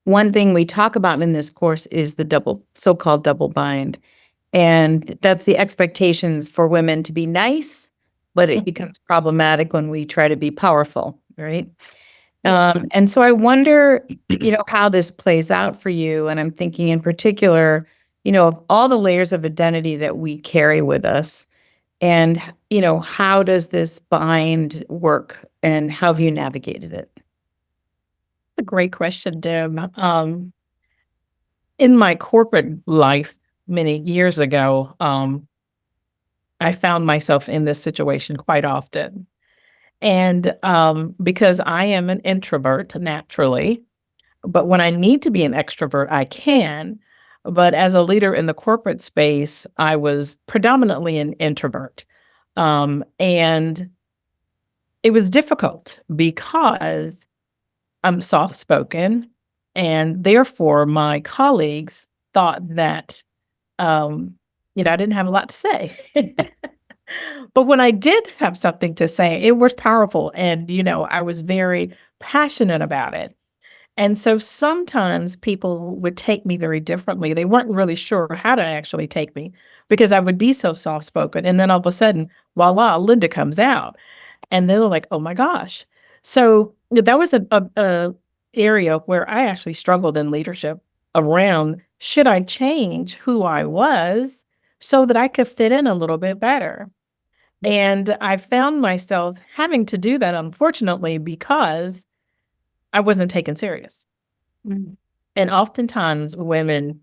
one thing we talk about in this course is the so-called double bind. And that's the expectations for women to be nice, but it becomes problematic when we try to be powerful, right? And so I wonder, how this plays out for you. And I'm thinking in particular, of all the layers of identity that we carry with us. And, how does this bind work and how have you navigated it? A great question, Deb. In my corporate life many years ago, I found myself in this situation quite often. And because I am an introvert naturally, but when I need to be an extrovert, I can. But as a leader in the corporate space, I was predominantly an introvert. And it was difficult because I'm soft spoken. And therefore, my colleagues thought that, I didn't have a lot to say. But when I did have something to say, it was powerful. And, I was very passionate about it. And so sometimes people would take me very differently. They weren't really sure how to actually take me because I would be so soft spoken. And then all of a sudden, voila, Linda comes out. And they were like, oh my gosh. So that was a area where I actually struggled in leadership around should I change who I was so that I could fit in a little bit better? And I found myself having to do that, unfortunately, because I wasn't taken serious. Mm. And oftentimes women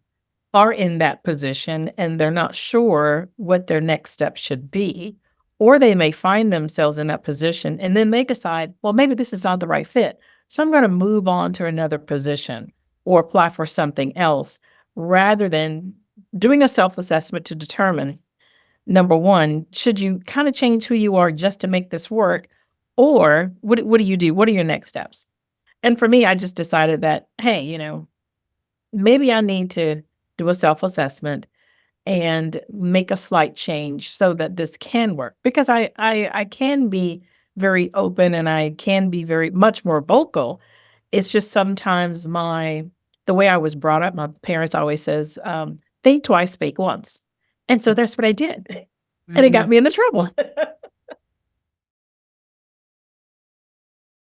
are in that position and they're not sure what their next step should be. Or they may find themselves in that position and then they decide, well, maybe this is not the right fit. So I'm going to move on to another position or apply for something else rather than doing a self assessment to determine number one, should you kind of change who you are just to make this work? Or what do you do? What are your next steps? And for me, I just decided that, hey, maybe I need to do a self assessment and make a slight change so that this can work because I can be very open and I can be very much more vocal. It's just sometimes the way I was brought up, my parents always says, think twice, speak once. And so that's what I did. And it got Mhm. me into trouble.